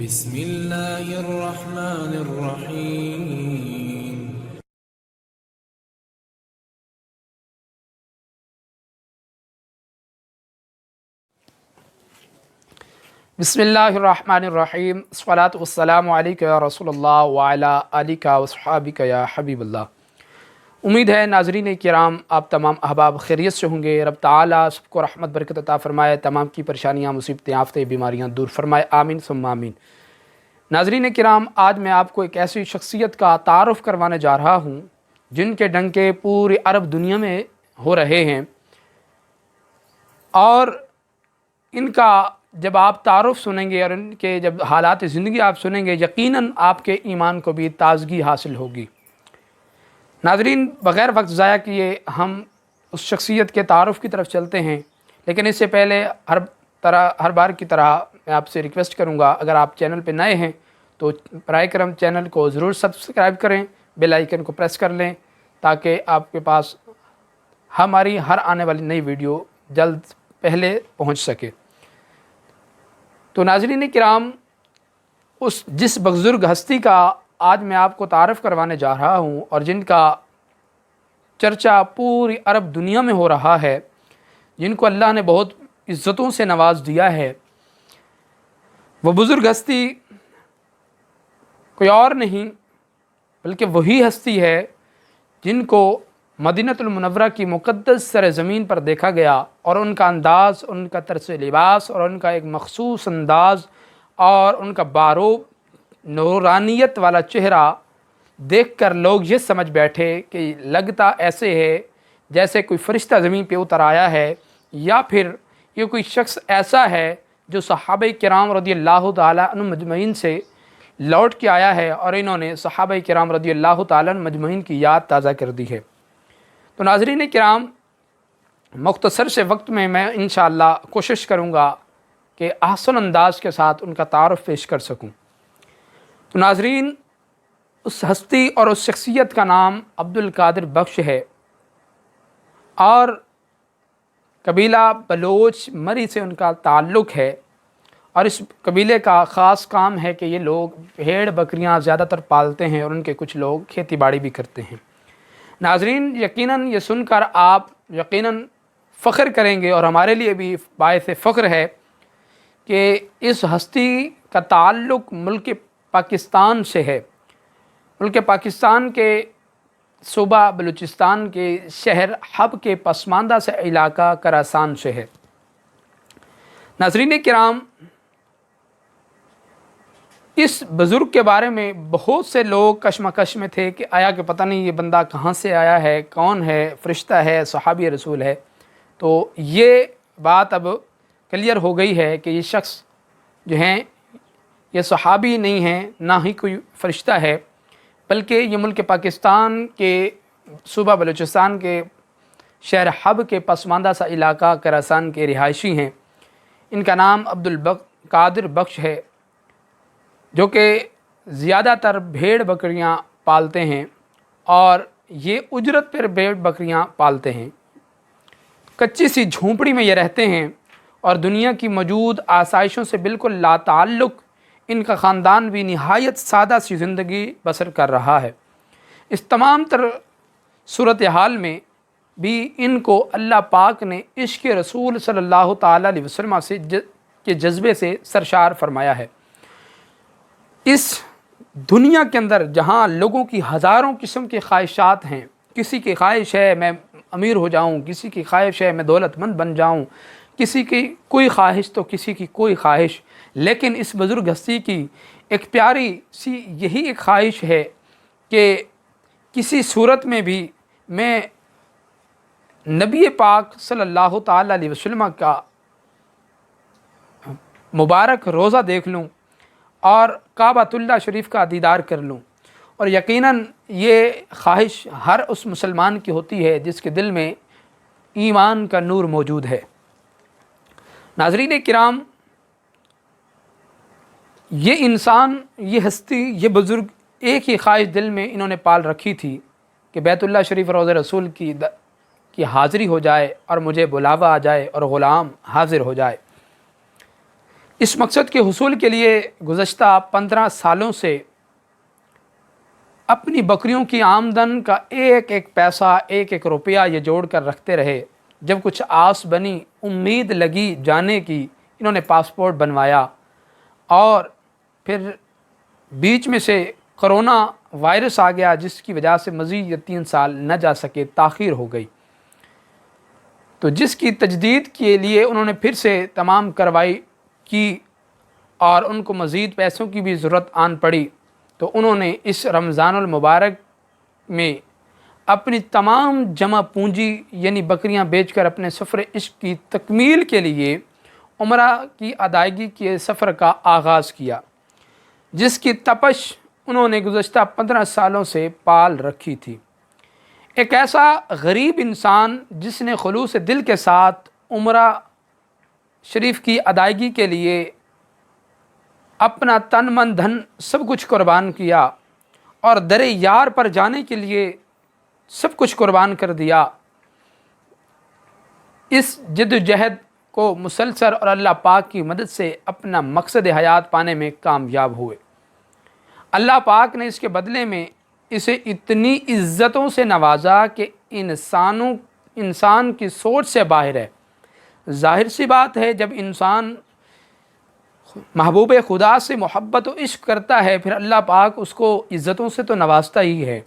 بسم اللہ الرحمن الرحیم۔ بسم اللہ الرحمن الرحیم، الصلاۃ والسلام علیک یا رسول اللہ وعلی آلک وصحابک یا حبیب اللہ۔ امید ہے ناظرین کرام آپ تمام احباب خیریت سے ہوں گے۔ رب تعالیٰ سب کو رحمت برکت عطا فرمائے، تمام کی پریشانیاں مصیبتیں آفتیں بیماریاں دور فرمائے، آمین ثم آمین۔ ناظرین کرام، آج میں آپ کو ایک ایسی شخصیت کا تعارف کروانے جا رہا ہوں جن کے ڈنکے پوری عرب دنیا میں ہو رہے ہیں، اور ان کا جب آپ تعارف سنیں گے اور ان کے جب حالات زندگی آپ سنیں گے، یقیناً آپ کے ایمان کو بھی تازگی حاصل ہوگی۔ ناظرین، بغیر وقت ضائع کیے ہم اس شخصیت کے تعارف کی طرف چلتے ہیں، لیکن اس سے پہلے ہر بار کی طرح میں آپ سے ریکویسٹ کروں گا، اگر آپ چینل پہ نئے ہیں تو برائے کرم چینل کو ضرور سبسکرائب کریں، بیل آئیکن کو پریس کر لیں تاکہ آپ کے پاس ہماری ہر آنے والی نئی ویڈیو جلد پہلے پہنچ سکے۔ تو ناظرین کرام، جس بزرگ ہستی کا آج میں آپ کو تعارف کروانے جا رہا ہوں اور جن کا چرچا پوری عرب دنیا میں ہو رہا ہے، جن کو اللہ نے بہت عزتوں سے نواز دیا ہے، وہ بزرگ ہستی کوئی اور نہیں بلکہ وہی ہستی ہے جن کو مدینہ المنورہ کی مقدس سرزمین پر دیکھا گیا، اور ان کا انداز، ان کا طرز لباس اور ان کا ایک مخصوص انداز اور ان کا باروب نورانیت والا چہرہ دیکھ کر لوگ یہ سمجھ بیٹھے کہ لگتا ایسے ہے جیسے کوئی فرشتہ زمین پہ اتر آیا ہے، یا پھر یہ کوئی شخص ایسا ہے جو صحابہ کرام رضی اللہ تعالیٰ عنہ مجمعین سے لوٹ کے آیا ہے، اور انہوں نے صحابہ کرام رضی اللہ تعالیٰ عنہ مجمعین کی یاد تازہ کر دی ہے۔ تو ناظرین کرام، مختصر سے وقت میں انشاءاللہ کوشش کروں گا کہ احسن انداز کے ساتھ ان کا تعارف پیش کر سکوں۔ تو ناظرین، اس ہستی اور اس شخصیت کا نام عبدالقادر بخش ہے، اور قبیلہ بلوچ مری سے ان کا تعلق ہے، اور اس قبیلے کا خاص کام ہے کہ یہ لوگ بھیڑ بکریاں زیادہ تر پالتے ہیں، اور ان کے کچھ لوگ کھیتی باڑی بھی کرتے ہیں۔ ناظرین، یقیناً یہ سن کر آپ یقیناً فخر کریں گے، اور ہمارے لیے بھی باعث فخر ہے کہ اس ہستی کا تعلق ملک پاکستان سے ہے، ملک پاکستان کے صوبہ بلوچستان کے شہر حب کے پسماندہ سے علاقہ کراسان سے ہے۔ ناظرین کرام، اس بزرگ کے بارے میں بہت سے لوگ کشمکش میں تھے کہ آیا کہ پتہ نہیں یہ بندہ کہاں سے آیا ہے، کون ہے، فرشتہ ہے، صحابی رسول ہے۔ تو یہ بات اب کلیئر ہو گئی ہے کہ یہ شخص جو ہیں یہ صحابی نہیں ہیں، نہ ہی کوئی فرشتہ ہے، بلکہ یہ ملک پاکستان کے صوبہ بلوچستان کے شہر حب کے پسماندہ سا علاقہ کراسان کے رہائشی ہیں۔ ان کا نام عبدالقادر بخش ہے، جو کہ زیادہ تر بھیڑ بکریاں پالتے ہیں، اور یہ اجرت پر بھیڑ بکریاں پالتے ہیں۔ کچی سی جھونپڑی میں یہ رہتے ہیں، اور دنیا کی موجود آسائشوں سے بالکل لا تعلق ان کا خاندان بھی نہایت سادہ سی زندگی بسر کر رہا ہے۔ اس تمام تر صورتحال میں بھی ان کو اللہ پاک نے عشق رسول صلی اللہ تعالیٰ علیہ وسلم کے جذبے سے سرشار فرمایا ہے۔ اس دنیا کے اندر جہاں لوگوں کی ہزاروں قسم کی خواہشات ہیں، کسی کی خواہش ہے میں امیر ہو جاؤں، کسی کی خواہش ہے میں دولت مند بن جاؤں، کسی کی کوئی خواہش تو کسی کی کوئی خواہش، لیکن اس بزرگ ہستی کی ایک پیاری سی یہی ایک خواہش ہے کہ کسی صورت میں بھی میں نبی پاک صلی اللہ تعالیٰ علیہ وسلم کا مبارک روزہ دیکھ لوں اور کعبۃ اللہ شریف کا دیدار کر لوں۔ اور یقیناً یہ خواہش ہر اس مسلمان کی ہوتی ہے جس کے دل میں ایمان کا نور موجود ہے۔ ناظرین کرام، یہ انسان، یہ ہستی، یہ بزرگ ایک ہی خواہش دل میں انہوں نے پال رکھی تھی کہ بیت اللہ شریف روضہ رسول کی حاضری ہو جائے اور مجھے بلاوا آ جائے اور غلام حاضر ہو جائے۔ اس مقصد کے حصول کے لیے گزشتہ 15 سالوں سے اپنی بکریوں کی آمدن کا ایک ایک پیسہ، ایک ایک روپیہ یہ جوڑ کر رکھتے رہے۔ جب کچھ آس بنی، امید لگی جانے کی، انہوں نے پاسپورٹ بنوایا، اور پھر بیچ میں سے کرونا وائرس آ گیا، جس کی وجہ سے مزید یہ 3 سال نہ جا سکے، تاخیر ہو گئی۔ تو جس کی تجدید کے لیے انہوں نے پھر سے تمام کارروائی کی اور ان کو مزید پیسوں کی بھی ضرورت آن پڑی، تو انہوں نے اس رمضان المبارک میں اپنی تمام جمع پونجی یعنی بکریاں بیچ کر اپنے سفر عشق کی تکمیل کے لیے عمرہ کی ادائیگی کے سفر کا آغاز کیا، جس کی تپش انہوں نے گزشتہ 15 سالوں سے پال رکھی تھی۔ ایک ایسا غریب انسان جس نے خلوص دل کے ساتھ عمرہ شریف کی ادائیگی کے لیے اپنا تن من دھن سب کچھ قربان کیا اور در یار پر جانے کے لیے سب کچھ قربان کر دیا، اس جد و جہد کو مسلسل اور اللہ پاک کی مدد سے اپنا مقصد حیات پانے میں کامیاب ہوئے۔ اللہ پاک نے اس کے بدلے میں اسے اتنی عزتوں سے نوازا کہ انسان کی سوچ سے باہر ہے۔ ظاہر سی بات ہے، جب انسان محبوب خدا سے محبت و عشق کرتا ہے، پھر اللہ پاک اس کو عزتوں سے تو نوازتا ہی ہے۔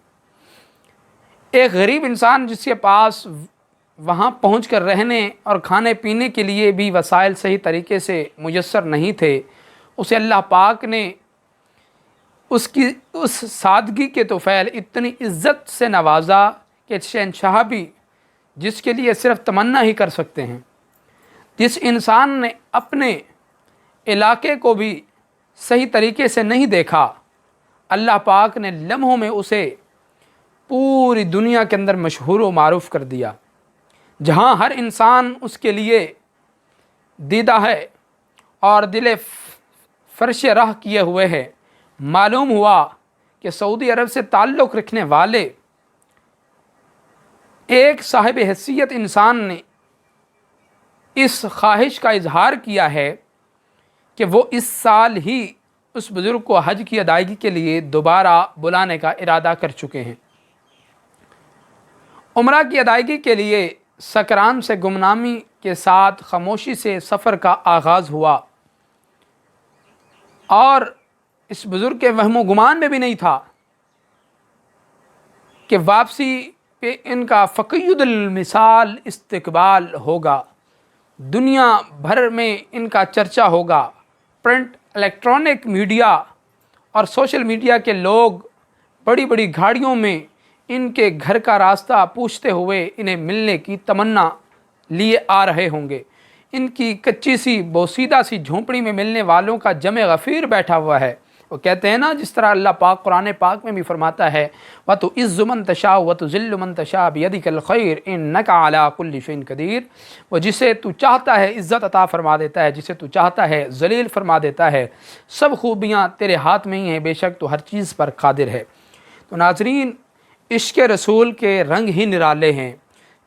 ایک غریب انسان جس کے پاس وہاں پہنچ کر رہنے اور کھانے پینے کے لیے بھی وسائل صحیح طریقے سے میسر نہیں تھے، اسے اللہ پاک نے اس سادگی کے طفیل اتنی عزت سے نوازا کہ شہنشاہ بھی جس کے لیے صرف تمنا ہی کر سکتے ہیں۔ جس انسان نے اپنے علاقے کو بھی صحیح طریقے سے نہیں دیکھا، اللہ پاک نے لمحوں میں اسے پوری دنیا کے اندر مشہور و معروف کر دیا۔ جہاں ہر انسان اس کے لیے دیدہ ہے اور دل فرش راہ کیے ہوئے ہے، معلوم ہوا کہ سعودی عرب سے تعلق رکھنے والے ایک صاحب حیثیت انسان نے اس خواہش کا اظہار کیا ہے کہ وہ اس سال ہی اس بزرگ کو حج کی ادائیگی کے لیے دوبارہ بلانے کا ارادہ کر چکے ہیں۔ عمرہ کی ادائیگی کے لیے سکران سے گمنامی کے ساتھ خاموشی سے سفر کا آغاز ہوا، اور اس بزرگ کے وہم و گمان میں بھی نہیں تھا کہ واپسی پہ ان کا فقید المثال استقبال ہوگا، دنیا بھر میں ان کا چرچا ہوگا۔ پرنٹ، الیکٹرانک میڈیا اور سوشل میڈیا کے لوگ بڑی بڑی گاڑیوں میں ان کے گھر کا راستہ پوچھتے ہوئے انہیں ملنے کی تمنا لیے آ رہے ہوں گے۔ ان کی کچی سی بوسیدہ سی جھونپڑی میں ملنے والوں کا جمع غفیر بیٹھا ہوا ہے۔ وہ کہتے ہیں نا، جس طرح اللہ پاک قرآن پاک میں بھی فرماتا ہے وَتُعِزُّ مَن تَشَاءُ وَتُذِلُّ مَن تَشَاءُ بِيَدِكَ الْخَيْرُ إِنَّكَ عَلَىٰ كُلِّ شَيْءٍ قَدِيرٌ۔ وہ جسے تو چاہتا ہے عزت عطا فرما دیتا ہے، جسے تو چاہتا ہے ذلیل فرما دیتا ہے، سب خوبیاں تیرے ہاتھ میں ہی ہیں، بے شک تو ہر چیز پر قادر ہے۔ تو ناظرین، عشق رسول کے رنگ ہی نرالے ہیں۔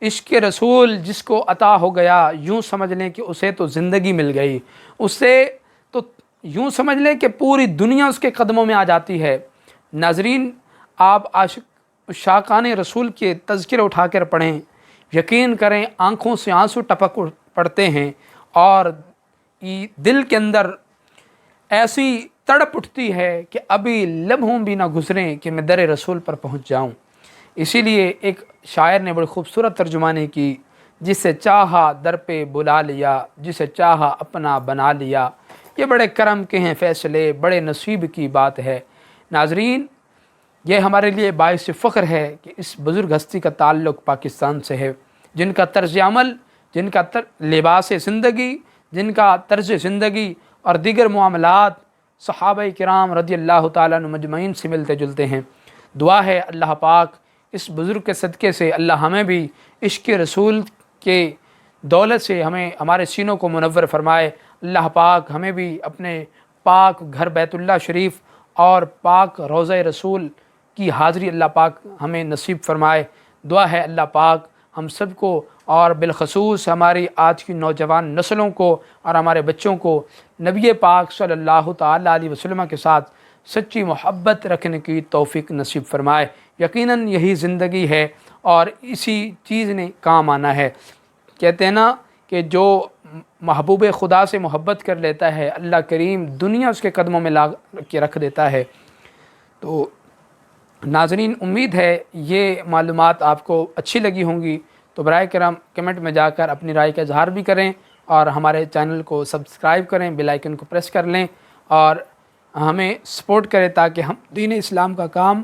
عشق رسول جس کو عطا ہو گیا، یوں سمجھ لیں کہ اسے تو زندگی مل گئی، اسے تو یوں سمجھ لیں کہ پوری دنیا اس کے قدموں میں آ جاتی ہے۔ ناظرین، آپ عاشقان رسول کے تذکرے اٹھا کر پڑھیں، یقین کریں آنکھوں سے آنسو ٹپک پڑتے ہیں، اور دل کے اندر ایسی تڑپ اٹھتی ہے کہ ابھی لمحوں بھی نہ گزریں کہ میں در رسول پر پہنچ جاؤں۔ اسی لیے ایک شاعر نے بڑی خوبصورت ترجمانی کی، جسے چاہا در پہ بلا لیا، جسے چاہا اپنا بنا لیا۔ یہ بڑے کرم کے ہیں فیصلے، بڑے نصیب کی بات ہے۔ ناظرین، یہ ہمارے لیے باعث فخر ہے کہ اس بزرگ ہستی کا تعلق پاکستان سے ہے، جن کا طرز عمل، جن کا لباس زندگی، جن کا طرز زندگی اور دیگر معاملات صحابہ کرام رضی اللہ تعالیٰ عنہ مجمعین سے ملتے جلتے ہیں۔ دعا ہے اللہ پاک اس بزرگ کے صدقے سے اللہ ہمیں بھی عشق رسول کے دولت سے ہمارے سینوں کو منور فرمائے۔ اللہ پاک ہمیں بھی اپنے پاک گھر بیت اللہ شریف اور پاک روضہ رسول کی حاضری اللہ پاک ہمیں نصیب فرمائے۔ دعا ہے اللہ پاک ہم سب کو اور بالخصوص ہماری آج کی نوجوان نسلوں کو اور ہمارے بچوں کو نبی پاک صلی اللہ تعالیٰ علیہ وسلم کے ساتھ سچی محبت رکھنے کی توفیق نصیب فرمائے۔ یقیناً یہی زندگی ہے اور اسی چیز نے کام آنا ہے۔ کہتے ہیں نا کہ جو محبوب خدا سے محبت کر لیتا ہے، اللہ کریم دنیا اس کے قدموں میں لا کے رکھ دیتا ہے۔ تو ناظرین، امید ہے یہ معلومات آپ کو اچھی لگی ہوں گی، تو برائے کرم کمنٹ میں جا کر اپنی رائے کا اظہار بھی کریں اور ہمارے چینل کو سبسکرائب کریں، بیل آئیکن کو پریس کر لیں اور ہمیں سپورٹ کریں تاکہ ہم دین اسلام کا کام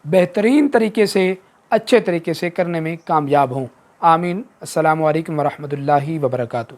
بہترین طریقے سے، اچھے طریقے سے کرنے میں کامیاب ہوں۔ آمین۔ السلام علیکم ورحمۃ اللہ وبرکاتہ۔